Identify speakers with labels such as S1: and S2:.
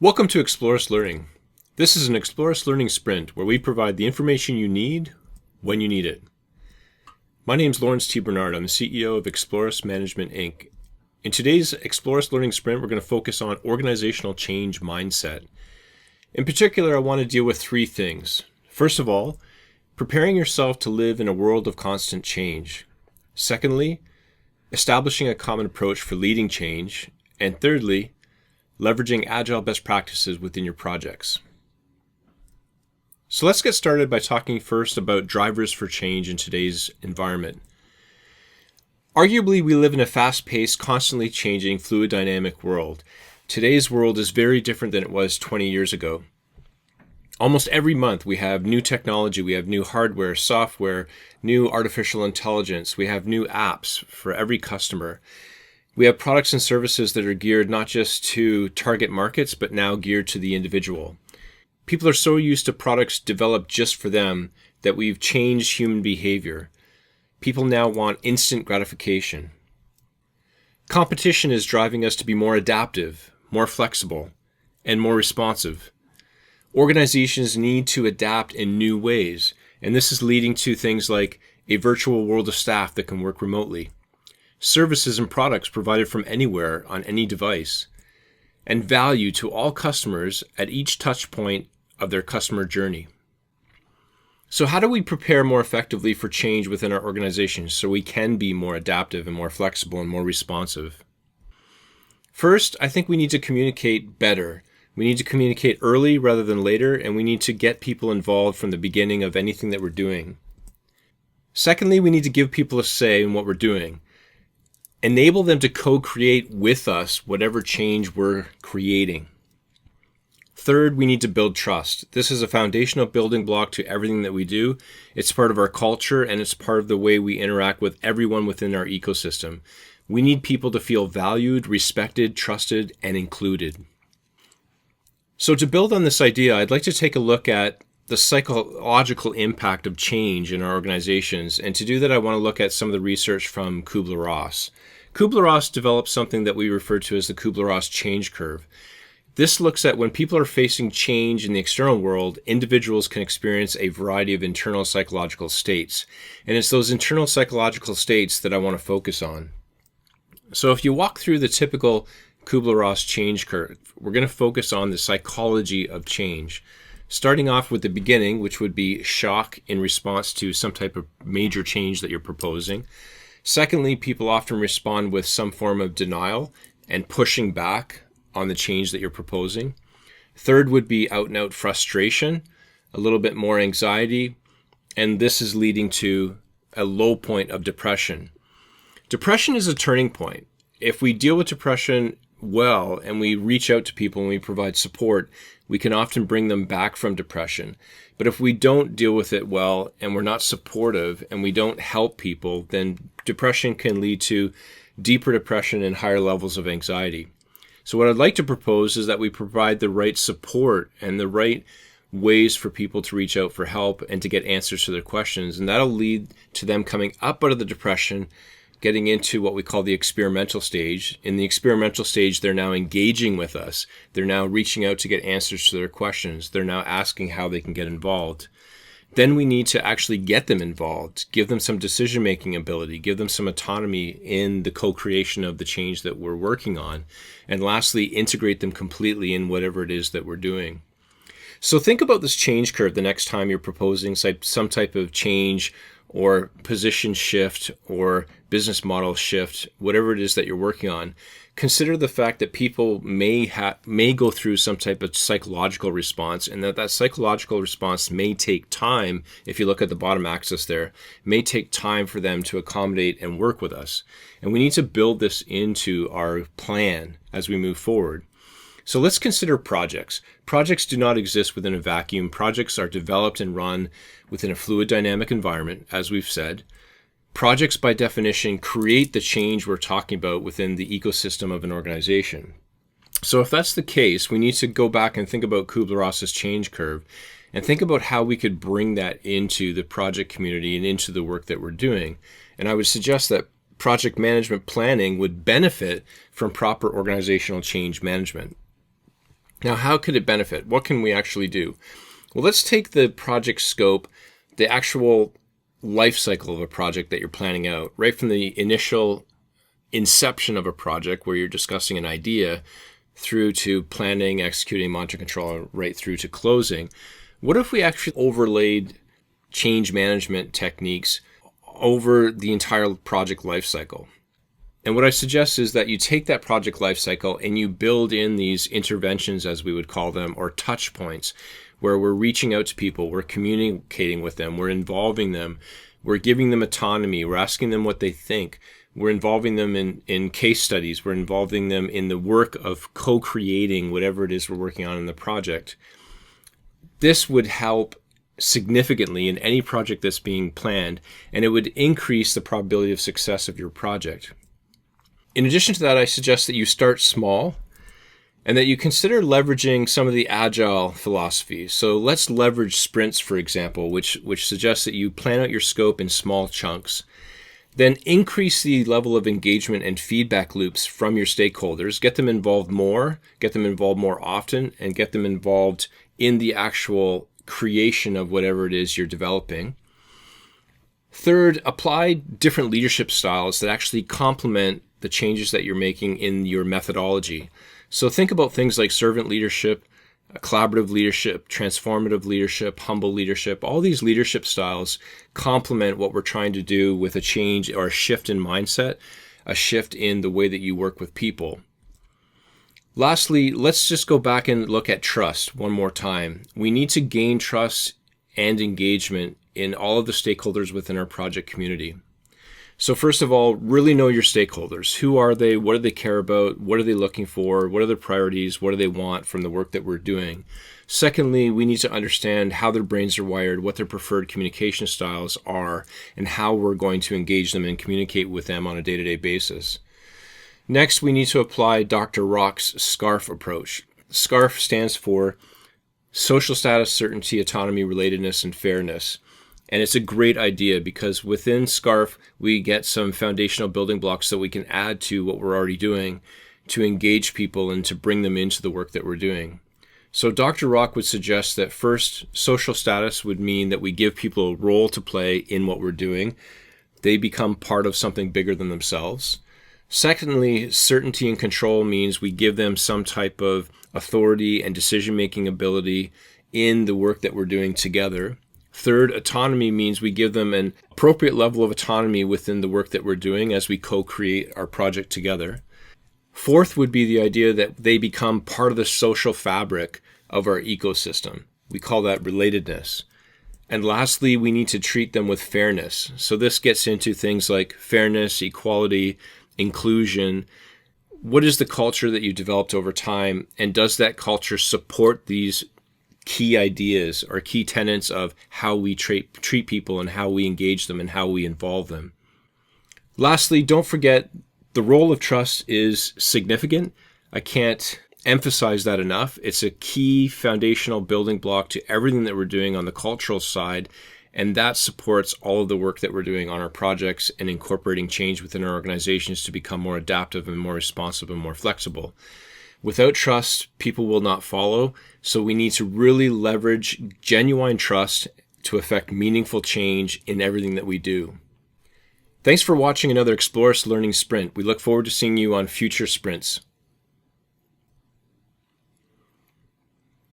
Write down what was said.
S1: Welcome to Explorus Learning. This is an Explorus Learning sprint where we provide the information you need when you need it. My name is Lawrence T. Bernard. I'm the CEO of Explorus Management, Inc. In today's Explorus Learning sprint, we're going to focus on organizational change mindset. In particular, I want to deal with three things. First of all, preparing yourself to live in a world of constant change. Secondly, establishing a common approach for leading change. And thirdly, leveraging Agile best practices within your projects. So let's get started by talking first about drivers for change in today's environment. Arguably, we live in a fast-paced, constantly changing, fluid dynamic world. Today's world is very different than it was 20 years ago. Almost every month we have new technology, we have new hardware, software, new artificial intelligence, we have new apps for every customer. We have products and services that are geared not just to target markets, but now geared to the individual. People are so used to products developed just for them that we've changed human behavior. People now want instant gratification. Competition is driving us to be more adaptive, more flexible, and more responsive. Organizations need to adapt in new ways, and this is leading to things like a virtual world of staff that can work remotely, services and products provided from anywhere on any device, and value to all customers at each touch point of their customer journey. So how do we prepare more effectively for change within our organizations so we can be more adaptive and more flexible and more responsive? First, I think we need to communicate better. We need to communicate early rather than later, and we need to get people involved from the beginning of anything that we're doing. Secondly, we need to give people a say in what we're doing. Enable them to co-create with us whatever change we're creating. Third, we need to build trust. This is a foundational building block to everything that we do. It's part of our culture, and it's part of the way we interact with everyone within our ecosystem. We need people to feel valued, respected, trusted, and included. So to build on this idea, I'd like to take a look at the psychological impact of change in our organizations. And to do that, I want to look at some of the research from Kubler-Ross. Kubler-Ross developed something that we refer to as the Kubler-Ross change curve. This looks at when people are facing change in the external world, individuals can experience a variety of internal psychological states. And it's those internal psychological states that I want to focus on. So if you walk through the typical Kubler-Ross change curve, we're going to focus on the psychology of change. Starting off with the beginning, which would be shock in response to some type of major change that you're proposing. Secondly, people often respond with some form of denial and pushing back on the change that you're proposing. Third would be out and out frustration, a little bit more anxiety, and this is leading to a low point of depression. Depression is a turning point. If we deal with depression well and we reach out to people and we provide support, we can often bring them back from depression. But if we don't deal with it well and we're not supportive and we don't help people, then depression can lead to deeper depression and higher levels of anxiety. So what I'd like to propose is that we provide the right support and the right ways for people to reach out for help and to get answers to their questions. And that'll lead to them coming up out of the depression, getting into what we call the experimental stage. In the experimental stage, they're now engaging with us. They're now reaching out to get answers to their questions. They're now asking how they can get involved. Then we need to actually get them involved, give them some decision-making ability, give them some autonomy in the co-creation of the change that we're working on. And lastly, integrate them completely in whatever it is that we're doing. So think about this change curve the next time you're proposing some type of change or position shift or business model shift, whatever it is that you're working on. Consider the fact that people may go through some type of psychological response, and that psychological response may take time. If you look at the bottom axis there, may take time for them to accommodate and work with us. And we need to build this into our plan as we move forward. So let's consider projects. Projects do not exist within a vacuum. Projects are developed and run within a fluid dynamic environment, as we've said. Projects, by definition, create the change we're talking about within the ecosystem of an organization. So if that's the case, we need to go back and think about Kubler-Ross's change curve and think about how we could bring that into the project community and into the work that we're doing. And I would suggest that project management planning would benefit from proper organizational change management. Now, how could it benefit? What can we actually do? Well, let's take the project scope, the actual life cycle of a project that you're planning out, right from the initial inception of a project where you're discussing an idea through to planning, executing, monitoring, control, right through to closing. What if we actually overlaid change management techniques over the entire project life cycle? And what I suggest is that you take that project life cycle and you build in these interventions, as we would call them, or touch points, where we're reaching out to people, we're communicating with them, we're involving them, we're giving them autonomy, we're asking them what they think, we're involving them in case studies, we're involving them in the work of co-creating whatever it is we're working on in the project. This would help significantly in any project that's being planned, and it would increase the probability of success of your project. In addition to that, I suggest that you start small and that you consider leveraging some of the Agile philosophies. So let's leverage sprints, for example, which suggests that you plan out your scope in small chunks. Then increase the level of engagement and feedback loops from your stakeholders. Get them involved more often, and get them involved in the actual creation of whatever it is you're developing. Third, apply different leadership styles that actually complement the changes that you're making in your methodology. So think about things like servant leadership, collaborative leadership, transformative leadership, humble leadership. All these leadership styles complement what we're trying to do with a change or a shift in mindset, a shift in the way that you work with people. Lastly, let's just go back and look at trust one more time. We need to gain trust and engagement in all of the stakeholders within our project community. So first of all, really know your stakeholders. Who are they? What do they care about? What are they looking for? What are their priorities? What do they want from the work that we're doing? Secondly, we need to understand how their brains are wired, what their preferred communication styles are, and how we're going to engage them and communicate with them on a day-to-day basis. Next, we need to apply Dr. Rock's SCARF approach. SCARF stands for Social Status, Certainty, Autonomy, Relatedness, and Fairness. And it's a great idea because within SCARF, we get some foundational building blocks that we can add to what we're already doing to engage people and to bring them into the work that we're doing. So Dr. Rock would suggest that first, social status would mean that we give people a role to play in what we're doing. They become part of something bigger than themselves. Secondly, certainty and control means we give them some type of authority and decision-making ability in the work that we're doing together. Third, autonomy means we give them an appropriate level of autonomy within the work that we're doing as we co-create our project together. Fourth would be the idea that they become part of the social fabric of our ecosystem. We call that relatedness. And lastly, we need to treat them with fairness. So this gets into things like fairness, equality, inclusion. What is the culture that you developed over time? And does that culture support these key ideas or key tenets of how we treat people and how we engage them and how we involve them? Lastly, don't forget the role of trust is significant. I can't emphasize that enough. It's a key foundational building block to everything that we're doing on the cultural side, and that supports all of the work that we're doing on our projects and incorporating change within our organizations to become more adaptive and more responsive and more flexible. Without trust, people will not follow, so we need to really leverage genuine trust to affect meaningful change in everything that we do. Thanks for watching another Explore Us Learning Sprint. We look forward to seeing you on future sprints.